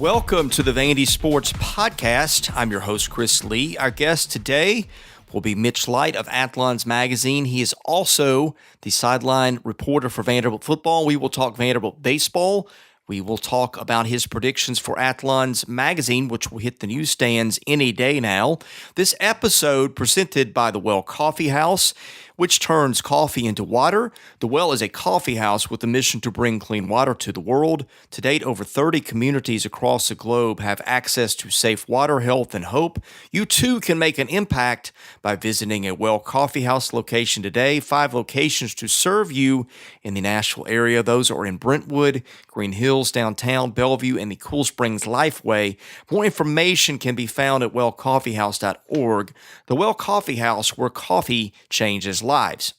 Welcome to the Vandy Sports Podcast. I'm your host, Chris Lee. Our guest today will be Mitch Light of Athlon's magazine. He is also the sideline reporter for Vanderbilt football. We will talk Vanderbilt baseball. We will talk about his predictions for Athlon's magazine, which will hit the newsstands any day now. This episode presented by the Well Coffee House, which turns coffee into water. The Well is a coffee house with a mission to bring clean water to the world. To date, over 30 communities across the globe have access to safe water, health, and hope. You too can make an impact by visiting a Well Coffee House location today. 5 locations to serve you in the Nashville area. Those are in Brentwood, Green Hills, downtown, Bellevue, and the Cool Springs Lifeway. More information can be found at wellcoffeehouse.org. The Well Coffee House, where coffee changes lives.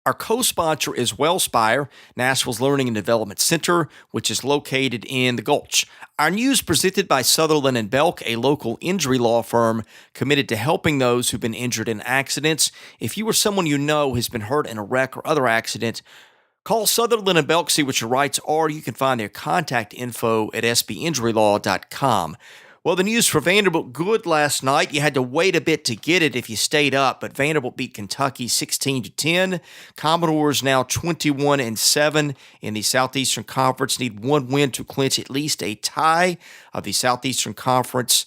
Our co-sponsor is WellSpire, Nashville's Learning and Development Center, which is located in the Gulch. Our news presented by Sutherland and Belk, a local injury law firm committed to helping those who've been injured in accidents. If you or someone you know has been hurt in a wreck or other accident, call Sutherland and Belk, see what your rights are. You can find their contact info at sbinjurylaw.com. Well, the news for Vanderbilt, good last night. You had to wait a bit to get it if you stayed up, but Vanderbilt beat Kentucky 16-10. Commodores now 21-7 in the Southeastern Conference. Need one win to clinch at least a tie of the Southeastern Conference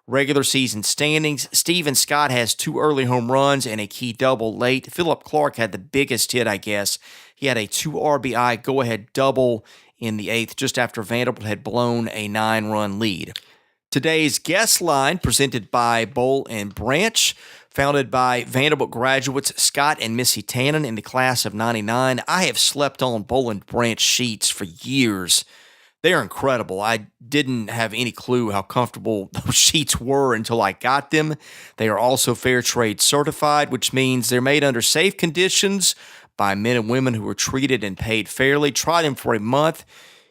regular season standings. Steven Scott has 2 early home runs and a key double late. Philip Clark had the biggest hit, I guess. He had a 2 RBI go-ahead double in the 8th just after Vanderbilt had blown a 9-run lead. Today's guest line, presented by Boll and Branch, founded by Vanderbilt graduates Scott and Missy Tannen in the class of 99. I have slept on Boll and Branch sheets for years. They're incredible. I didn't have any clue how comfortable those sheets were until I got them. They are also fair trade certified, which means they're made under safe conditions by men and women who are treated and paid fairly. Try them for a month.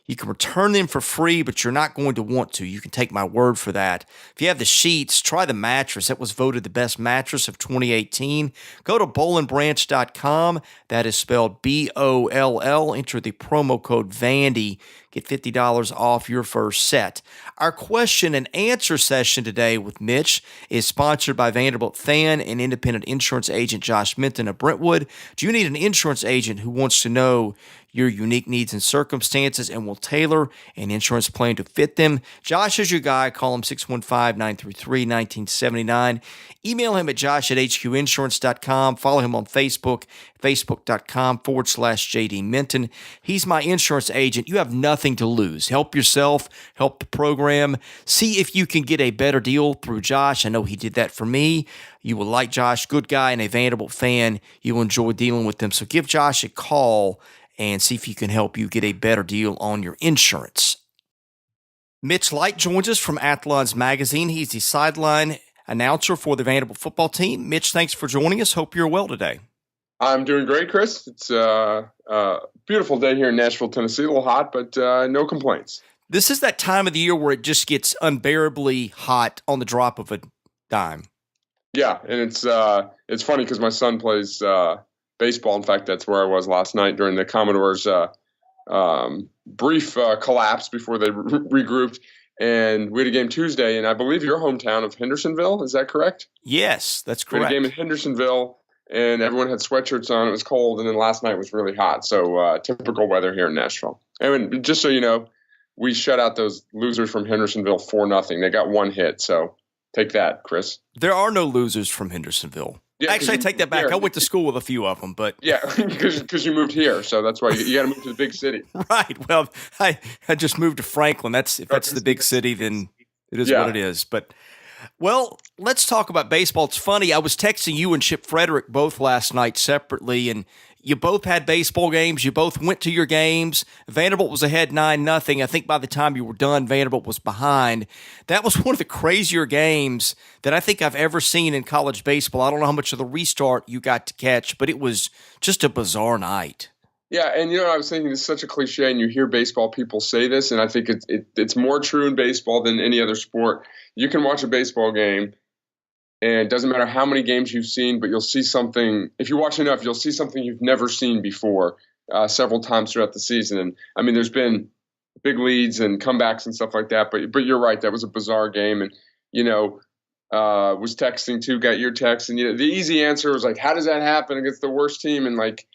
You can return them for free, but you're not going to want to. You can take my word for that. If you have the sheets, try the mattress. That was voted the best mattress of 2018. Go to bollandbranch.com. That is spelled B-O-L-L. Enter the promo code VANDY. Get $50 off your first set. Our question and answer session today with Mitch is sponsored by Vanderbilt fan and independent insurance agent Josh Minton of Brentwood. Do you need an insurance agent who wants to know your unique needs and circumstances and will tailor an insurance plan to fit them? Josh is your guy. Call him 615-933-1979. Email him at josh@hqinsurance.com. Follow him on Facebook, facebook.com/JD Minton. He's my insurance agent. You have nothing to lose. Help yourself, help the program. See if you can get a better deal through Josh. I know he did that for me. You will like Josh, good guy and a Vanderbilt fan. You'll enjoy dealing with them. So give Josh a call and see if he can help you get a better deal on your insurance. Mitch Light joins us from Athlon's magazine. He's the sideline announcer for the Vanderbilt football team. Mitch, thanks for joining us. Hope you're well today. I'm doing great, Chris. It's a beautiful day here in Nashville, Tennessee. A little hot, but no complaints. This is that time of the year where it just gets unbearably hot on the drop of a dime. Yeah, and it's funny because my son plays baseball. In fact, that's where I was last night during the Commodores' brief collapse before they regrouped. And we had a game Tuesday, and I believe your hometown of Hendersonville. Is that correct? Yes, that's correct. We had a game in Hendersonville, and everyone had sweatshirts on. It was cold, and then last night was really hot. So typical weather here in Nashville. And just so you know, we shut out those losers from Hendersonville 4-0. They got 1 hit, so take that, Chris. There are no losers from Hendersonville. Yeah, actually, I take that back. I went to school with a few of them, but yeah, because you moved here, so that's why you got to move to the big city. Right. Well, I just moved to Franklin. If that's the big city, then it is what it is. But well, let's talk about baseball. It's funny. I was texting you and Chip Frederick both last night separately, and you both had baseball games. You both went to your games. Vanderbilt was ahead 9-0. I think by the time you were done, Vanderbilt was behind. That was one of the crazier games that I think I've ever seen in college baseball. I don't know how much of the restart you got to catch, but it was just a bizarre night. Yeah, and I was thinking it's such a cliche, and you hear baseball people say this, and I think it's more true in baseball than any other sport. You can watch a baseball game, and it doesn't matter how many games you've seen, but you'll see something. If you watch enough, you'll see something you've never seen before several times throughout the season. And I mean, there's been big leads and comebacks and stuff like that. But you're right, that was a bizarre game, and was texting too, got your text, and the easy answer was like, how does that happen against the worst team? And like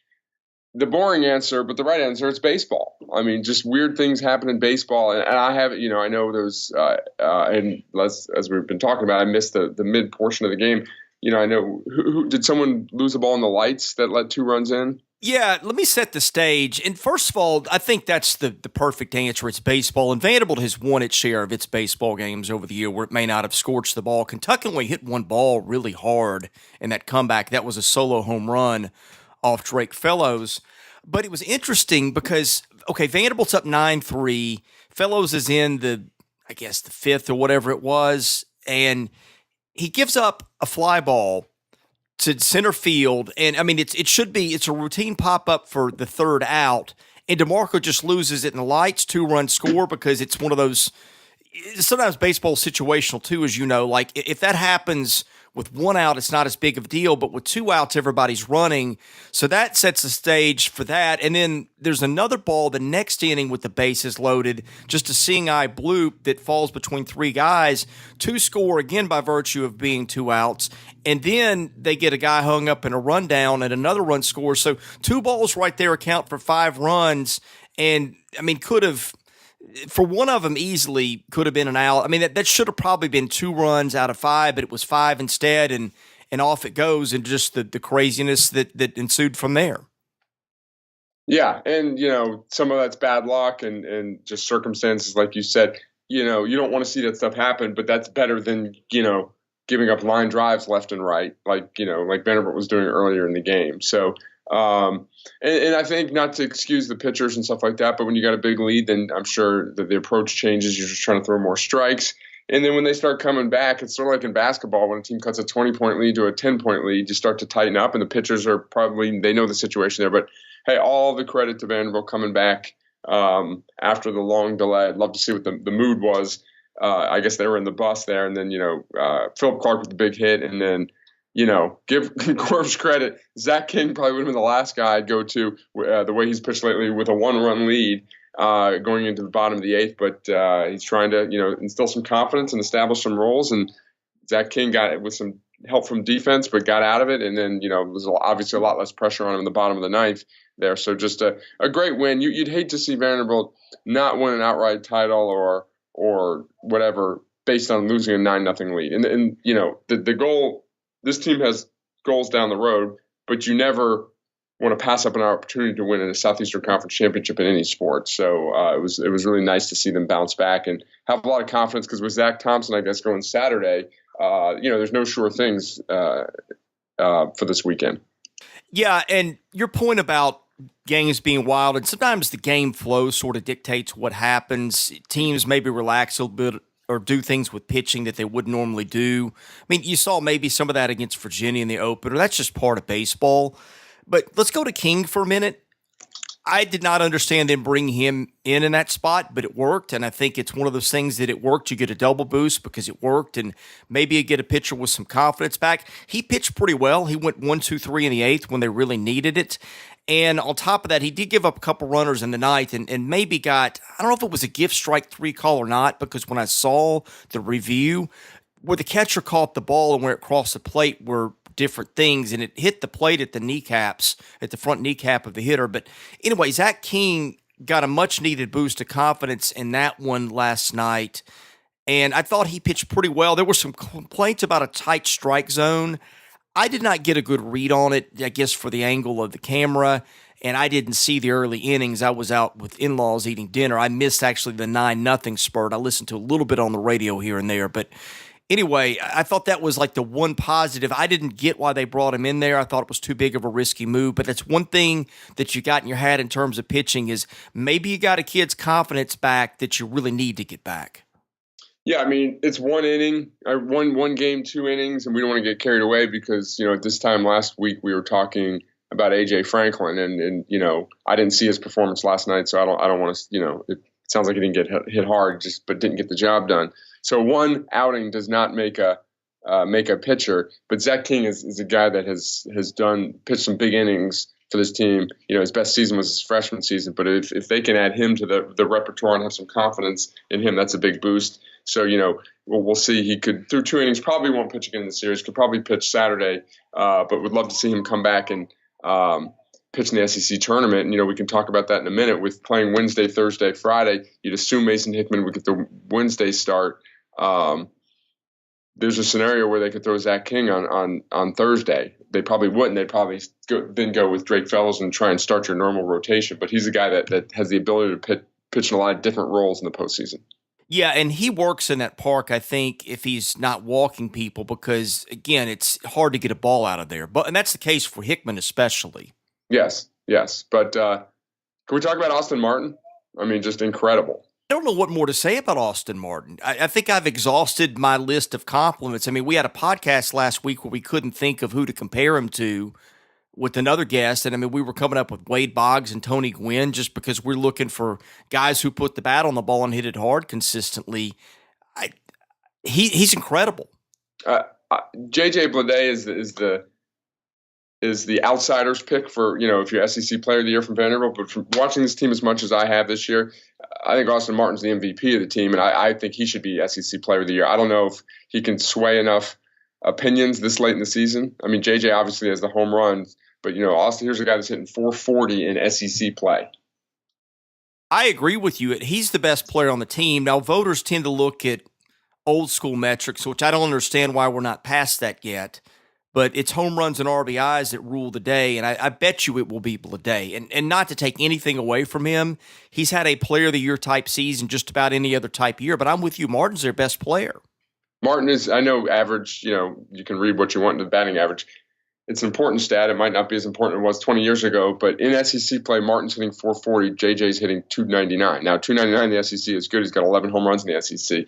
the boring answer, but the right answer, it's baseball. I mean, just weird things happen in baseball, and I have, I know those, and as we've been talking about, I missed the mid portion of the game. I know who did someone lose the ball in the lights that let 2 runs in? Yeah, let me set the stage. And first of all, I think that's the perfect answer. It's baseball, and Vanderbilt has won its share of its baseball games over the year where it may not have scorched the ball. Kentucky only hit one ball really hard in that comeback. That was a solo home run off Drake Fellows. But it was interesting because, Vanderbilt's up 9-3. Fellows is in the 5th or whatever it was, and he gives up a fly ball to center field, and I mean it's a routine pop up for the third out, and DeMarco just loses it in the lights, 2-run score, because it's one of those. Sometimes baseball is situational too, as you know. Like if that happens with 1 out, it's not as big of a deal, but with 2 outs, everybody's running, so that sets the stage for that. And then there's another ball the next inning with the bases loaded, just a seeing eye bloop that falls between 3 guys, 2 score again by virtue of being 2 outs. And then they get a guy hung up in a rundown and another run scores. So 2 balls right there account for 5 runs. And I mean, for one of them easily could have been an out. I mean, that should have probably been 2 runs out of 5, but it was 5 instead. And off it goes. And just the craziness that ensued from there. Yeah. And, some of that's bad luck and just circumstances, like you said. You don't want to see that stuff happen, but that's better than, giving up line drives left and right, like Vanderbilt was doing earlier in the game. So, and I think, not to excuse the pitchers and stuff like that, but when you got a big lead, then I'm sure that the approach changes. You're just trying to throw more strikes. And then when they start coming back, it's sort of like in basketball, when a team cuts a 20-point lead to a 10-point lead, you start to tighten up, and the pitchers are they know the situation there. But hey, all the credit to Vanderbilt coming back after the long delay. I'd love to see what the mood was. I guess they were in the bus there, and then Philip Clark with the big hit, and then give Corbs credit. Zach King probably would have been the last guy I'd go to the way he's pitched lately with a 1-run lead going into the bottom of the 8th, but he's trying to instill some confidence and establish some roles, and Zach King got it with some help from defense, but got out of it, and then there's obviously a lot less pressure on him in the bottom of the 9th there. So just a great win. You'd hate to see Vanderbilt not win an outright title or whatever based on losing a 9-0 lead. And the goal, this team has goals down the road, but you never want to pass up an opportunity to win in a Southeastern Conference championship in any sport. So it was really nice to see them bounce back and have a lot of confidence, because with Zach Thompson, I guess, going Saturday, there's no sure things for this weekend. Yeah, and your point about games being wild, and sometimes the game flow sort of dictates what happens. Teams maybe relax a little bit or do things with pitching that they wouldn't normally do. I mean, you saw maybe some of that against Virginia in the opener. That's just part of baseball. But let's go to King for a minute. I did not understand them bringing him in that spot, but it worked, and I think it's one of those things that it worked. You get a double boost because it worked, and maybe you get a pitcher with some confidence back. He pitched pretty well. He went 1, 2, 3 in the 8th when they really needed it. And on top of that, he did give up a couple runners in the 9th and maybe got, I don't know if it was a gift strike 3 call or not, because when I saw the review, where the catcher caught the ball and where it crossed the plate were different things, and it hit the plate at the kneecaps, at the front kneecap of the hitter. But anyway, Zach King got a much-needed boost of confidence in that one last night, and I thought he pitched pretty well. There were some complaints about a tight strike zone. I did not get a good read on it, I guess, for the angle of the camera, and I didn't see the early innings. I was out with in-laws eating dinner. I missed actually the 9-0 spurt. I listened to a little bit on the radio here and there, but anyway, I thought that was like the one positive. I didn't get why they brought him in there. I thought it was too big of a risky move, but that's one thing that you got in your hat in terms of pitching is maybe you got a kid's confidence back that you really need to get back. Yeah, I mean, it's one inning, one game, 2 innings, and we don't want to get carried away because, at this time last week we were talking about AJ Franklin, and I didn't see his performance last night, so I don't want to, it sounds like he didn't get hit hard, but didn't get the job done. So one outing does not make a pitcher, but Zach King is a guy that has pitched some big innings for this team. His best season was his freshman season, but if they can add him to the repertoire and have some confidence in him, that's a big boost. So, we'll see. He could, through 2 innings, probably won't pitch again in the series, could probably pitch Saturday, but would love to see him come back and pitch in the SEC tournament. And, we can talk about that in a minute. With playing Wednesday, Thursday, Friday, you'd assume Mason Hickman would get the Wednesday start. There's a scenario where they could throw Zach King on Thursday. They probably wouldn't. They'd probably then go with Drake Fellows and try and start your normal rotation. But he's a guy that has the ability to pitch in a lot of different roles in the postseason. Yeah, and he works in that park, I think, if he's not walking people, because, again, it's hard to get a ball out of there. And that's the case for Hickman especially. Yes. But can we talk about Austin Martin? I mean, just incredible. I don't know what more to say about Austin Martin. I think I've exhausted my list of compliments. I mean, we had a podcast last week where we couldn't think of who to compare him to with another guest. And I mean, we were coming up with Wade Boggs and Tony Gwynn just because we're looking for guys who put the bat on the ball and hit it hard consistently. He's incredible. JJ Bleday is the outsider's pick for, if you're SEC player of the year from Vanderbilt. But from watching this team as much as I have this year, I think Austin Martin's the MVP of the team, and I think he should be SEC player of the year. I don't know if he can sway enough opinions this late in the season. I mean, JJ obviously has the home runs, but, Austin, here's a guy that's hitting 440 in SEC play. I agree with you. He's the best player on the team. Now, voters tend to look at old school metrics, which I don't understand why we're not past that yet. But it's home runs and RBIs that rule the day, and I bet you it will be Bleday. And not to take anything away from him, he's had a player of the year type season just about any other type year, but I'm with you. Martin's their best player. Martin is, I know, average, you can read what you want in the batting average. It's an important stat. It might not be as important as it was 20 years ago, but in SEC play, Martin's hitting 440, JJ's hitting 299. Now, 299 in the SEC is good. He's got 11 home runs in the SEC.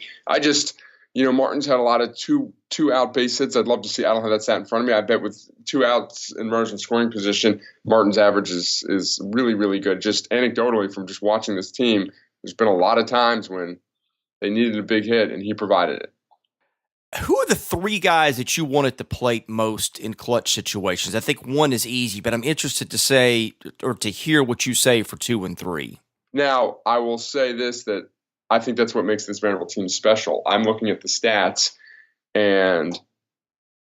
Martin's had a lot of two out base hits. I'd love to see. I don't have that stat in front of me. I bet with 2 outs and runners in scoring position, Martin's average is really, really good. Just anecdotally from just watching this team, there's been a lot of times when they needed a big hit and he provided it. Who are the 3 guys that you want at the plate most in clutch situations? I think 1 is easy, but I'm interested to say or to hear what you say for 2 and 3. Now, I will say this, that I think that's what makes this Vanderbilt team special. I'm looking at the stats, and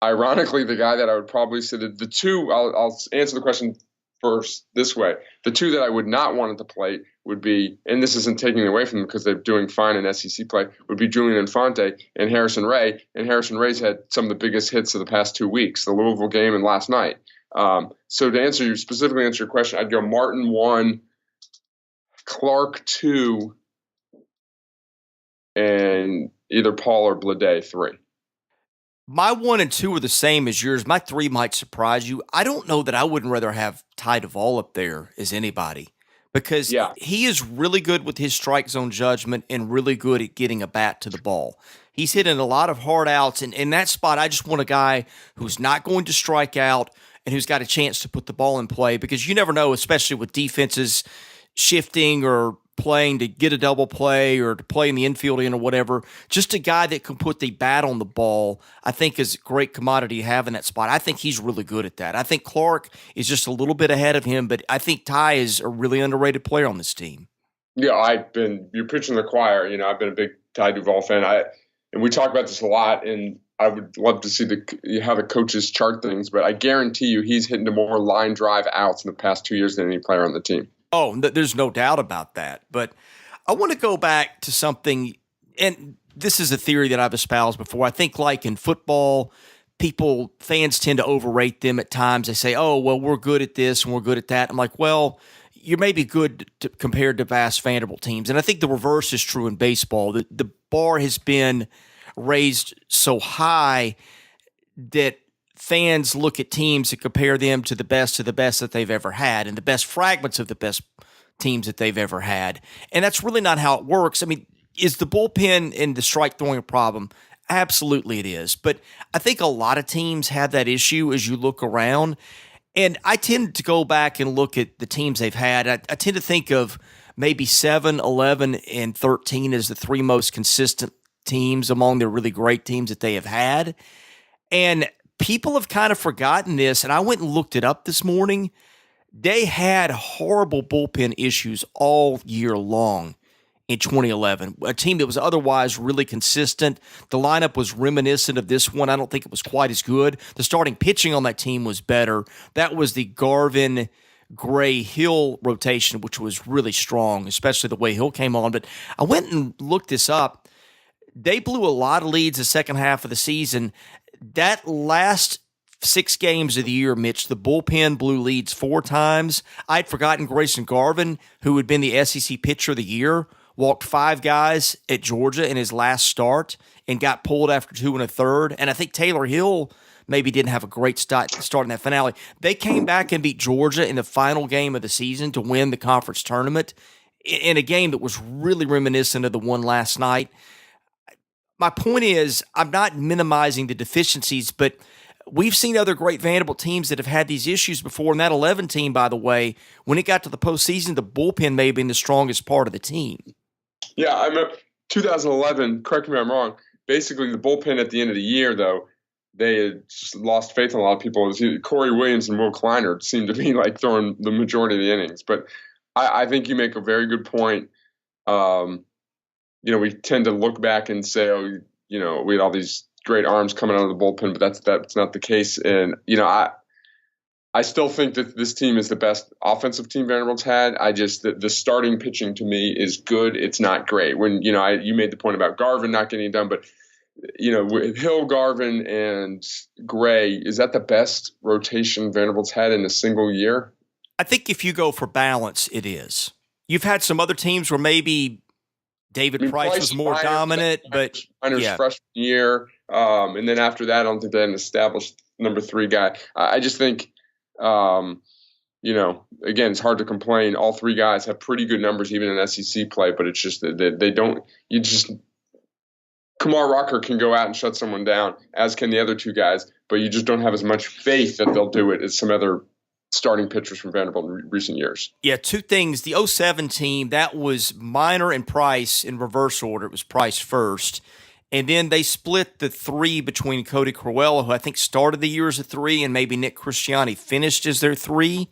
ironically, the guy that I would probably say the 2, I'll answer the question first this way. The 2 that I would not want at the plate would be, and this isn't taking it away from them because they're doing fine in SEC play, would be Julian Infante and Harrison Ray. And Harrison Ray's had some of the biggest hits of the past 2 weeks, the Louisville game and last night. So to specifically answer your question, I'd go Martin 1, Clark 2, and either Paul or Bleday 3. My 1 and 2 are the same as yours. My 3 might surprise you. I don't know that I wouldn't rather have Ty Duvall up there as anybody because he is really good with his strike zone judgment and really good at getting a bat to the ball. He's hitting a lot of hard outs, and in that spot, I just want a guy who's not going to strike out and who's got a chance to put the ball in play because you never know, especially with defenses shifting or playing to get a double play or to play in the infield or whatever. Just a guy that can put the bat on the ball, I think, is a great commodity to have in that spot. I think he's really good at that. I think Clark is just a little bit ahead of him, but I think Ty is a really underrated player on this team. Yeah, you're preaching the choir. I've been a big Ty Duvall fan. And we talk about this a lot, and I would love to see how the coaches chart things, but I guarantee you he's hitting to more line drive outs in the past 2 years than any player on the team. Oh, there's no doubt about that. But I want to go back to something, and this is a theory that I've espoused before. I think like in football, fans tend to overrate them at times. They say, oh, well, we're good at this and we're good at that. I'm like, well, you're maybe good compared to vast Vanderbilt teams. And I think the reverse is true in baseball. The bar has been raised so high that fans look at teams and compare them to the best that they've ever had and the best fragments of the best teams that they've ever had. And that's really not how it works. I mean, is the bullpen and the strike throwing a problem? Absolutely it is. But I think a lot of teams have that issue as you look around. And I tend to go back and look at the teams they've had. I tend to think of maybe 7, 11, and 13 as the 3 most consistent teams among the really great teams that they have had. And people have kind of forgotten this, and I went and looked it up this morning. They had horrible bullpen issues all year long in 2011. A team that was otherwise really consistent. The lineup was reminiscent of this one. I don't think it was quite as good. The starting pitching on that team was better. That was the Garvin, Gray, Hill rotation, which was really strong, especially the way Hill came on. But I went and looked this up. They blew a lot of leads the second half of the season. That last 6 games of the year, Mitch, the bullpen blew leads 4 times. I'd forgotten Grayson Garvin, who had been the SEC Pitcher of the Year, walked 5 guys at Georgia in his last start and got pulled after 2 1/3. And I think Taylor Hill maybe didn't have a great start in that finale. They came back and beat Georgia in the final game of the season to win the conference tournament in a game that was really reminiscent of the one last night. My point is, I'm not minimizing the deficiencies, but we've seen other great Vanderbilt teams that have had these issues before. And that 11 team, by the way, when it got to the postseason, the bullpen may have been the strongest part of the team. Yeah, I remember 2011, correct me if I'm wrong, basically the bullpen at the end of the year, though, they had just lost faith in a lot of people. Corey Williams and Will Kleiner seemed to be like throwing the majority of the innings. But I think you make a very good point. We tend to look back and say, oh, we had all these great arms coming out of the bullpen, but that's not the case. And, I still think that this team is the best offensive team Vanderbilt's had. The starting pitching to me is good. It's not great. When, you made the point about Garvin not getting it done, but, with Hill, Garvin, and Gray, is that the best rotation Vanderbilt's had in a single year? I think if you go for balance, it is. You've had some other teams where maybe David Price was more dominant, but freshman year. And then after that, I don't think they had an established number 3 guy. I just think, again, it's hard to complain. All 3 guys have pretty good numbers, even in SEC play, but it's just that they don't, Kumar Rocker can go out and shut someone down, as can the other 2 guys, but you just don't have as much faith that they'll do it as some other starting pitchers from Vanderbilt in recent years. Yeah, 2 things. The 07 team, that was Minor and Price in reverse order. It was Price first. And then they split the 3 between Cody Cruella, who I think started the year as a 3, and maybe Nick Christiani finished as their 3.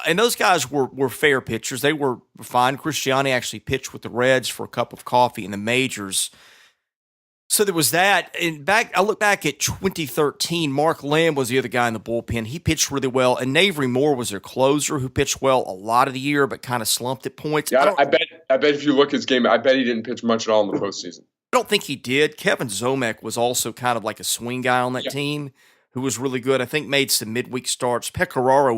And those guys were fair pitchers. They were fine. Christiani actually pitched with the Reds for a cup of coffee in the majors. So there was that. And I look back at 2013, Mark Lamb was the other guy in the bullpen. He pitched really well. And Navery Moore was their closer, who pitched well a lot of the year, but kind of slumped at points. Yeah, I bet if you look at his game, I bet he didn't pitch much at all in the postseason. I don't think he did. Kevin Zomek was also kind of like a swing guy on that team, who was really good. I think made some midweek starts. Pecoraro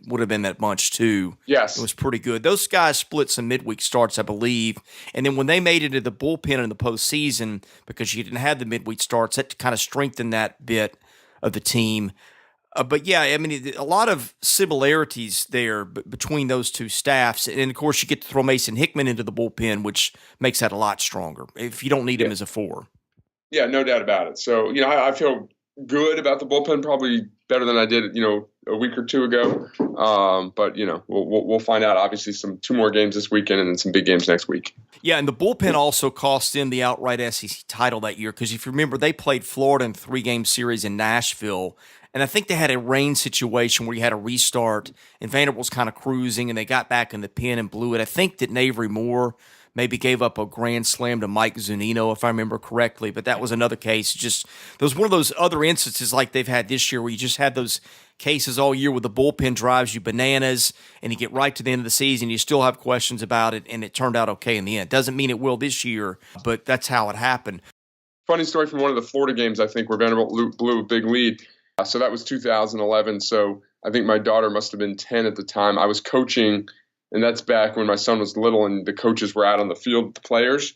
would have been that bunch too. Yes. It was pretty good. Those guys split some midweek starts, I believe. And then when they made it to the bullpen in the postseason, because you didn't have the midweek starts, that kind of strengthened that bit of the team. But yeah, I mean, a lot of similarities there between those 2 staffs. And of course, you get to throw Mason Hickman into the bullpen, which makes that a lot stronger if you don't need him as a 4. Yeah, no doubt about it. So, I feel good about the bullpen, probably better than I did, a week or 2 ago. But we'll find out. Obviously, 2 more games this weekend, and then some big games next week. Yeah, and the bullpen also cost them the outright SEC title that year, because if you remember, they played Florida in a 3-game series in Nashville, and I think they had a rain situation where you had a restart, and Vanderbilt was kind of cruising, and they got back in the pen and blew it. I think that Navery Moore maybe gave up a grand slam to Mike Zunino, if I remember correctly, but that was another case. Just there was one of those other instances like they've had this year where you just had those cases all year where the bullpen drives you bananas, and you get right to the end of the season, you still have questions about it, and it turned out okay in the end. Doesn't mean it will this year, but that's how it happened. Funny story from one of the Florida games, I think, where Vanderbilt blew a big lead. So that was 2011. So I think my daughter must have been 10 at the time. I was coaching, and that's back when my son was little and the coaches were out on the field with the players.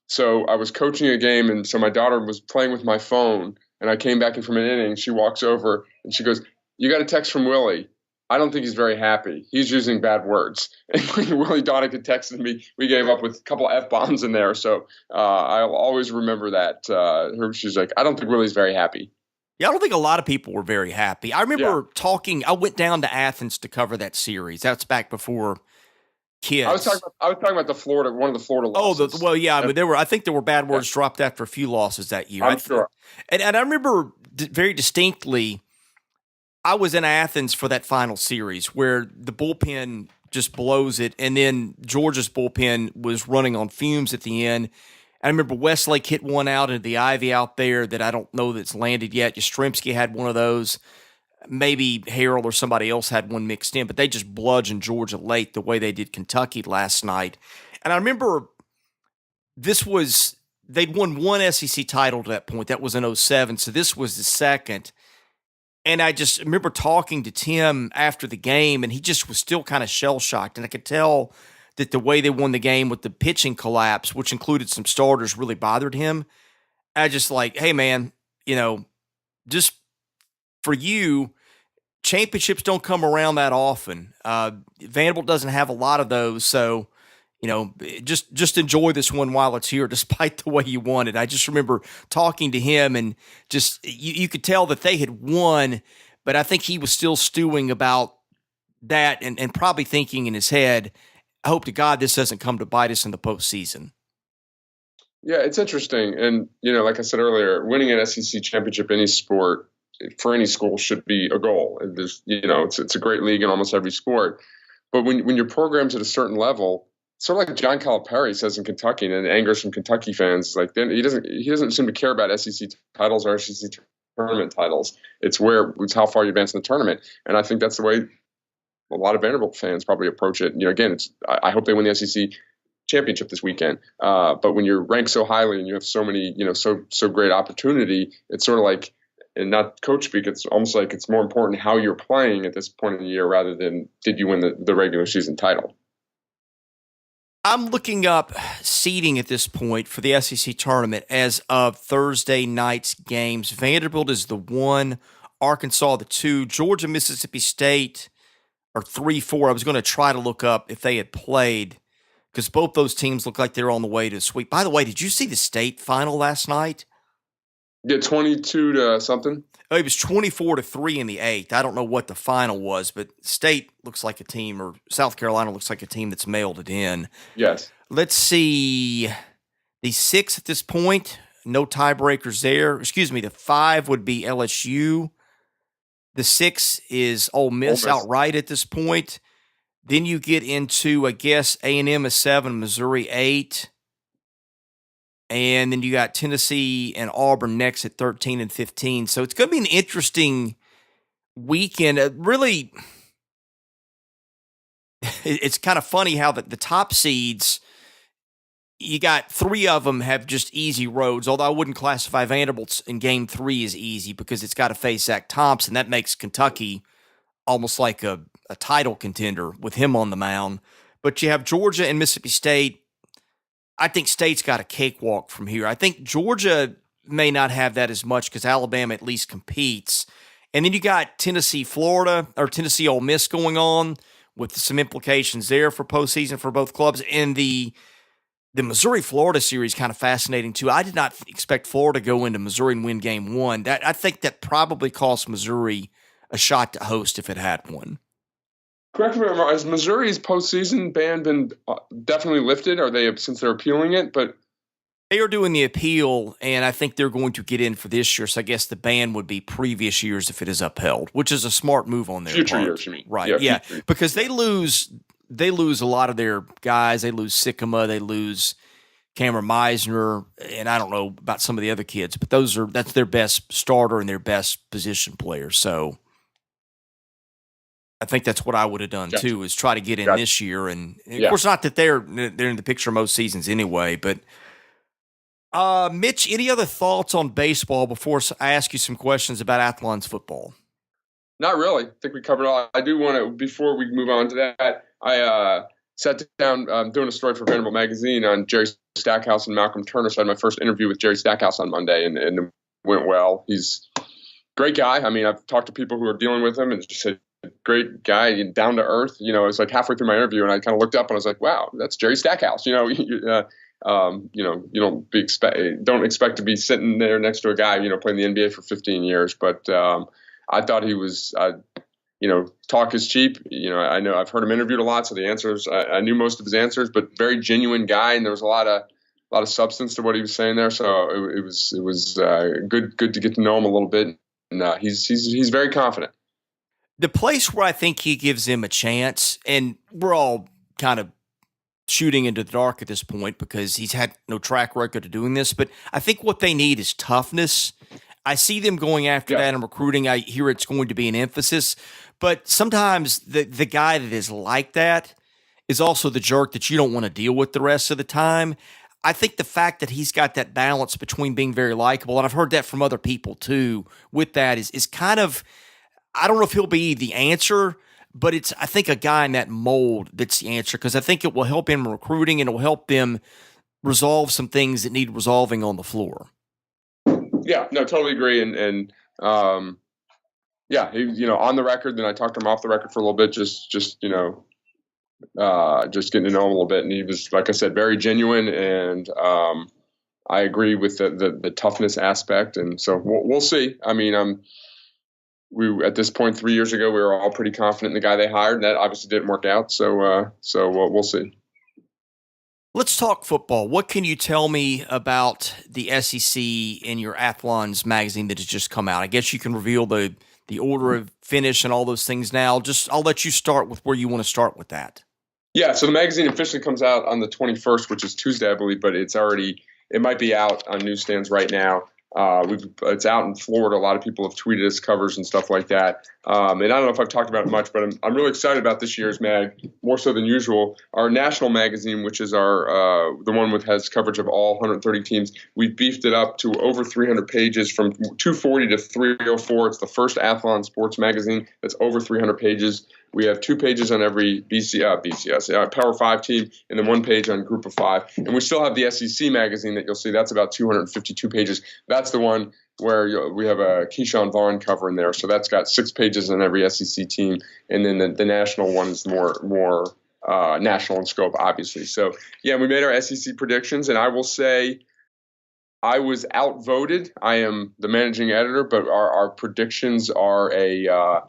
So I was coaching a game, and so my daughter was playing with my phone, and I came back in from an inning. She walks over, and she goes, "You got a text from Willie. I don't think he's very happy. He's using bad words." And when Willie Donick had texted me, we gave up with a couple of F-bombs in there. So I'll always remember that. She's like, "I don't think Willie's very happy." Yeah, I don't think a lot of people were very happy. I remember I went down to Athens to cover that series. That's back before kids. I was talking about one of the Florida losses. I think there were bad words dropped after a few losses that year. I'm sure. And I remember very distinctly I was in Athens for that final series where the bullpen just blows it, and then Georgia's bullpen was running on fumes at the end. I remember Westlake hit one out into the ivy out there that I don't know that's landed yet. Yastrzemski had one of those. Maybe Harrell or somebody else had one mixed in, but they just bludgeoned Georgia late the way they did Kentucky last night. And I remember they'd won one SEC title to that point. That was in 07, so this was the second. And I just remember talking to Tim after the game, and he just was still kind of shell-shocked. And I could tell that the way they won the game with the pitching collapse, which included some starters, really bothered him. I just like, hey, man, just for you, championships don't come around that often. Vanderbilt doesn't have a lot of those, so just enjoy this one while it's here, despite the way you won it. I just remember talking to him, and just you could tell that they had won, but I think he was still stewing about that and probably thinking in his head, I hope to God this doesn't come to bite us in the postseason. Yeah, it's interesting. And, like I said earlier, winning an SEC championship in any sport for any school should be a goal. It's a great league in almost every sport. But when your program's at a certain level, sort of like John Calipari says in Kentucky, and it angers some Kentucky fans, like then he doesn't seem to care about SEC titles or SEC tournament titles. It's how far you advance in the tournament. And I think that's the way a lot of Vanderbilt fans probably approach it. Again, I hope they win the SEC championship this weekend. But when you're ranked so highly and you have so many, so great opportunity, it's sort of like, and not coach speak, it's almost like it's more important how you're playing at this point in the year rather than did you win the regular season title. I'm looking up seeding at this point for the SEC tournament as of Thursday night's games. Vanderbilt is the 1, Arkansas the 2, Georgia, Mississippi State are 3-4. I was going to try to look up if they had played because both those teams look like they're on the way to a sweep. By the way, did you see the state final last night? Yeah, 22 to something. Oh, it was 24-3 in the 8th. I don't know what the final was, but State looks like a team, or South Carolina looks like a team that's mailed it in. Yes. Let's see. The 6 at this point, no tiebreakers there. Excuse me, the 5 would be LSU. The 6 is Ole Miss outright at this point. Then you get into, I guess, A&M is 7, Missouri 8. And then you got Tennessee and Auburn next at 13 and 15. So it's going to be an interesting weekend. Really, it's kind of funny how the top seeds, you got 3 of them have just easy roads, although I wouldn't classify Vanderbilt in game 3 as easy because it's got to face Zach Thompson. That makes Kentucky almost like a title contender with him on the mound. But you have Georgia and Mississippi State. I think State's got a cakewalk from here. I think Georgia may not have that as much because Alabama at least competes. And then you got Tennessee, Florida, or Tennessee, Ole Miss going on with some implications there for postseason for both clubs. And the Missouri-Florida series kind of fascinating too. I did not expect Florida to go into Missouri and win game 1. I think that probably cost Missouri a shot to host if it had one. Correct me if I'm wrong. Has Missouri's postseason ban been definitely lifted? Are they, since they're appealing it? But they are doing the appeal, and I think they're going to get in for this year. So I guess the ban would be previous years if it is upheld, which is a smart move on their future part. Years, you mean? Right? Yeah, because they lose a lot of their guys. They lose Sycamore, they lose Cameron Meisner, and I don't know about some of the other kids, but that's their best starter and their best position player. So I think that's what I would have done too, is try to get in this year. And of course, not that they're in the picture most seasons anyway, but Mitch, any other thoughts on baseball before I ask you some questions about Athlon's football? Not really. I think we covered all. I do want to, before we move on to that, I sat down doing a story for Vanderbilt Magazine on Jerry Stackhouse and Malcolm Turner. So I had my first interview with Jerry Stackhouse on Monday, and it went well. He's a great guy. I mean, I've talked to people who are dealing with him and just said, great guy, down to earth. It was like halfway through my interview, and I kind of looked up and I was like, "Wow, that's Jerry Stackhouse." You don't expect to be sitting there next to a guy, playing the NBA for 15 years. But I thought he was, talk is cheap. I know I've heard him interviewed a lot, so the answers I knew most of his answers, but very genuine guy, and there was a lot of substance to what he was saying there. So it was good to get to know him a little bit, and he's very confident. The place where I think he gives him a chance, and we're all kind of shooting into the dark at this point because he's had no track record of doing this, but I think what they need is toughness. I see them going after that in recruiting. I hear it's going to be an emphasis, but sometimes the guy that is like that is also the jerk that you don't want to deal with the rest of the time. I think the fact that he's got that balance between being very likable, and I've heard that from other people too, with that is kind of, I don't know if he'll be the answer, but it's, I think, a guy in that mold that's the answer, because I think it will help him recruiting and it will help them resolve some things that need resolving on the floor. Yeah, no, totally agree. And yeah, he, on the record, then I talked to him off the record for a little bit, just getting to know him a little bit. And he was, like I said, very genuine. And I agree with the toughness aspect. And so we'll see. I mean, we at this point 3 years ago, we were all pretty confident in the guy they hired, and that obviously didn't work out. So we'll see. Let's talk football. What can you tell me about the SEC in your Athlon's magazine that has just come out? I guess you can reveal the order of finish and all those things now. I'll let you start with where you want to start with that. Yeah, so the magazine officially comes out on the 21st, which is Tuesday, I believe, but it might be out on newsstands right now. It's out in Florida. A lot of people have tweeted us covers and stuff like that. And I don't know if I've talked about it much, but I'm really excited about this year's mag, more so than usual. Our national magazine, which is our the one with has coverage of all 130 teams, we've beefed it up to over 300 pages, from 240 to 304. It's the first Athlon sports magazine that's over 300 pages. We have 2 pages on every BCS, Power 5 team, and then 1 page on Group of 5. And we still have the SEC magazine that you'll see. That's about 252 pages. That's the one where we have a Keyshawn Vaughn cover in there. So that's got 6 pages on every SEC team. And then the national one is more national in scope, obviously. So, yeah, we made our SEC predictions, and I will say I was outvoted. I am the managing editor, but our predictions are a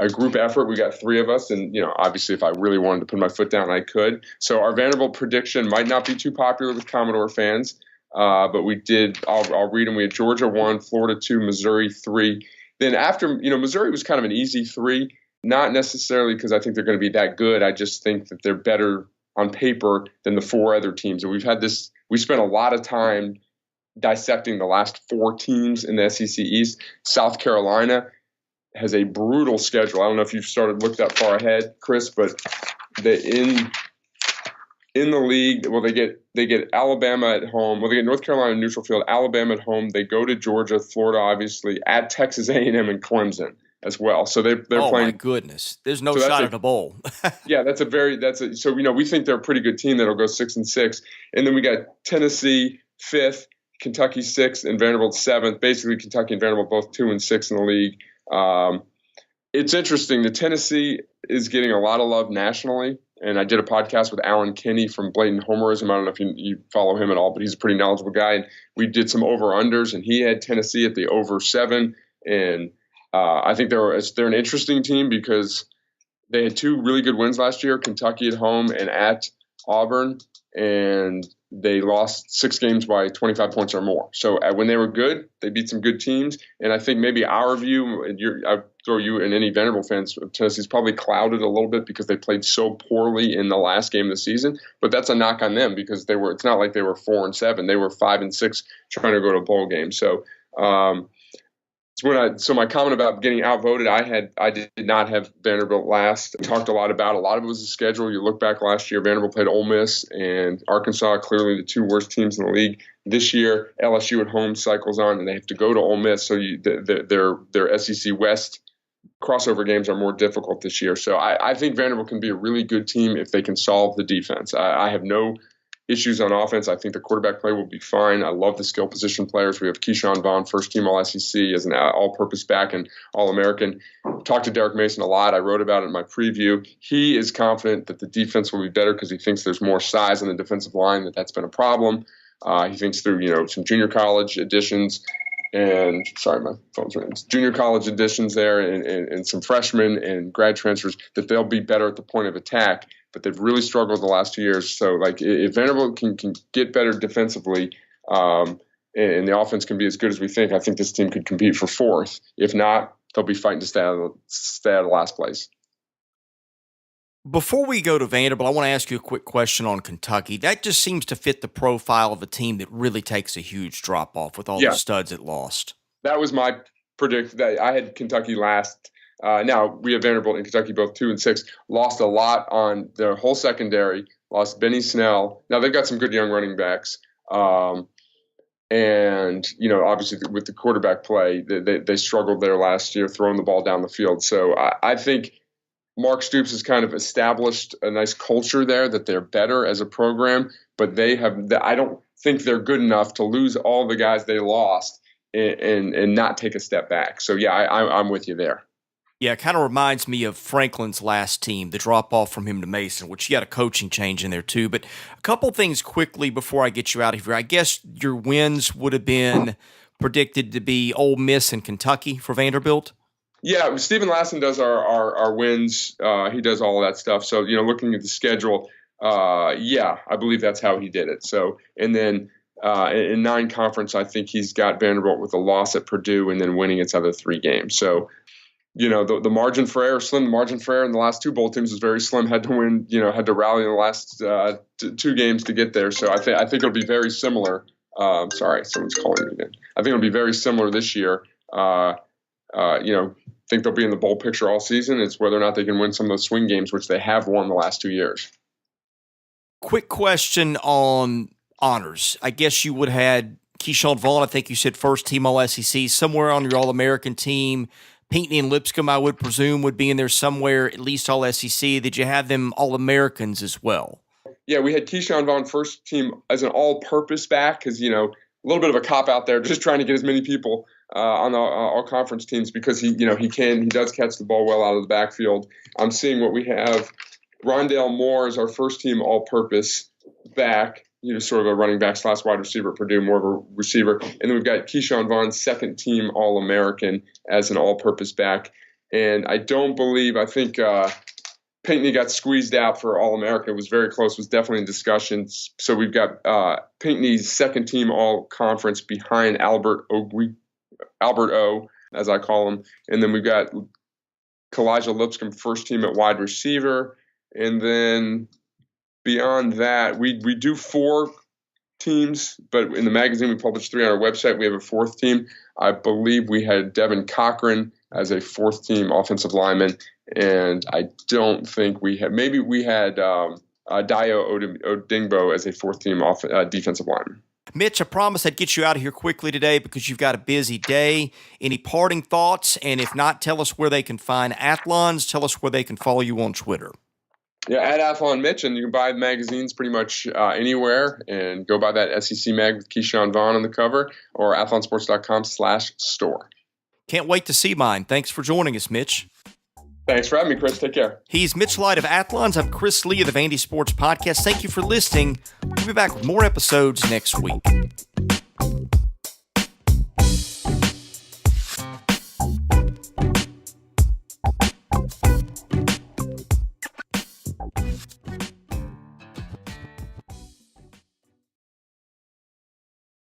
group effort. We got 3 of us, and obviously, if I really wanted to put my foot down, I could. So our Vanderbilt prediction might not be too popular with Commodore fans, but we did. I'll read them. We had Georgia 1, Florida 2, Missouri 3. Then after, Missouri was kind of an easy 3, not necessarily because I think they're going to be that good. I just think that they're better on paper than the 4 other teams. And we spent a lot of time dissecting the last 4 teams in the SEC East. South Carolina has a brutal schedule. I don't know if you've looked that far ahead, Chris, but in the league, well, they get Alabama at home. Well, they get North Carolina neutral field, Alabama at home. They go to Georgia, Florida, obviously, at Texas A&M and Clemson as well. So they're playing. Oh my goodness, there's no shot at a bowl. Yeah, so we think they're a pretty good team that'll go 6-6, and then we got Tennessee 5th, Kentucky 6th, and Vanderbilt 7th. Basically, Kentucky and Vanderbilt both 2 and 6 in the league. It's interesting. The Tennessee is getting a lot of love nationally, and I did a podcast with Alan Kinney from Blatant Homerism. I don't know if you follow him at all, but he's a pretty knowledgeable guy. And we did some over-unders, and he had Tennessee at the over 7. And I think they're an interesting team because they had 2 really good wins last year, Kentucky at home and at Auburn, and they lost 6 games by 25 points or more. So when they were good, they beat some good teams. And I think maybe our view, I throw you and any Vanderbilt fans of Tennessee's probably clouded a little bit because they played so poorly in the last game of the season. But that's a knock on them because it's not like they were 4-7. They were 5-6 trying to go to a bowl game. So so my comment about getting outvoted, I did not have Vanderbilt last. I talked a lot of it was the schedule. You look back last year, Vanderbilt played Ole Miss and Arkansas, clearly the 2 worst teams in the league. This year, LSU at home cycles on, and they have to go to Ole Miss. So their SEC West crossover games are more difficult this year. So I think Vanderbilt can be a really good team if they can solve the defense. I have no issues on offense. I think the quarterback play will be fine. I love the skill position players. We have Keyshawn Vaughn, first team All-SEC as an all-purpose back and All-American. Talked to Derek Mason a lot. I wrote about it in my preview. He is confident that the defense will be better because he thinks there's more size on the defensive line, that's been a problem. He thinks through, some junior college additions and my phone's ringing. Junior college additions there and some freshmen and grad transfers that they'll be better at the point of attack. But they've really struggled the last 2 years. So, if Vanderbilt can get better defensively and the offense can be as good as we think, I think this team could compete for 4th. If not, they'll be fighting to stay out of last place. Before we go to Vanderbilt, I want to ask you a quick question on Kentucky. That just seems to fit the profile of a team that really takes a huge drop-off with all the studs it lost. That was my prediction. I had Kentucky last. Now, we have Vanderbilt and Kentucky both 2-6. Lost a lot on their whole secondary. Lost Benny Snell. Now, they've got some good young running backs. And, obviously with the quarterback play, they struggled there last year throwing the ball down the field. So I think Mark Stoops has kind of established a nice culture there that they're better as a program, but I don't think they're good enough to lose all the guys they lost and not take a step back. So, yeah, I'm with you there. Yeah, it kind of reminds me of Franklin's last team, the drop-off from him to Mason, which you had a coaching change in there too. But a couple things quickly before I get you out of here. I guess your wins would have been predicted to be Ole Miss and Kentucky for Vanderbilt? Yeah, Stephen Lassen does our wins. He does all of that stuff. So, looking at the schedule, I believe that's how he did it. So, and then in non-conference, I think he's got Vanderbilt with a loss at Purdue and then winning its other 3 games. So, the margin for error, slim. The margin for error in the last 2 bowl teams was very slim. Had to win, had to rally in the last 2 games to get there. So I think it'll be very similar. Sorry, someone's calling me again. I think it'll be very similar this year. Think they'll be in the bowl picture all season. It's whether or not they can win some of those swing games, which they have won the last 2 years. Quick question on honors. I guess you would have had Keyshawn Vaughn. I think you said first team All-SEC, somewhere on your All-American team. Pinckney and Lipscomb, I would presume, would be in there somewhere, at least All-SEC. Did you have them All-Americans as well? Yeah, we had Keyshawn Vaughn first team as an all-purpose back because, a little bit of a cop-out there, just trying to get as many people on the all-conference teams because he does catch the ball well out of the backfield. I'm seeing what we have. Rondale Moore is our first team all-purpose back. Sort of a running back / wide receiver at Purdue, more of a receiver. And then we've got Keyshawn Vaughn, second team All-American as an all-purpose back. And I think Pinckney got squeezed out for All-American. It was very close, was definitely in discussions. So we've got Pinckney's second team All-Conference behind Albert O, as I call him. And then we've got Kalijah Lipscomb, first team at wide receiver. And then beyond that, we do 4 teams, but in the magazine we publish 3 on our website. We have a 4th team. I believe we had Devin Cochran as a 4th team offensive lineman, and I don't think we had. Maybe we had Dayo Odingbo as a 4th team defensive lineman. Mitch, I promised I'd get you out of here quickly today because you've got a busy day. Any parting thoughts? And if not, tell us where they can find Athlons. Tell us where they can follow you on Twitter. Yeah, at Athlon Mitch, and you can buy magazines pretty much anywhere, and go buy that SEC mag with Keyshawn Vaughn on the cover, or athlonsports.com/store. Can't wait to see mine. Thanks for joining us, Mitch. Thanks for having me, Chris. Take care. He's Mitch Light of Athlons. I'm Chris Lee of the Vandy Sports Podcast. Thank you for listening. We'll be back with more episodes next week.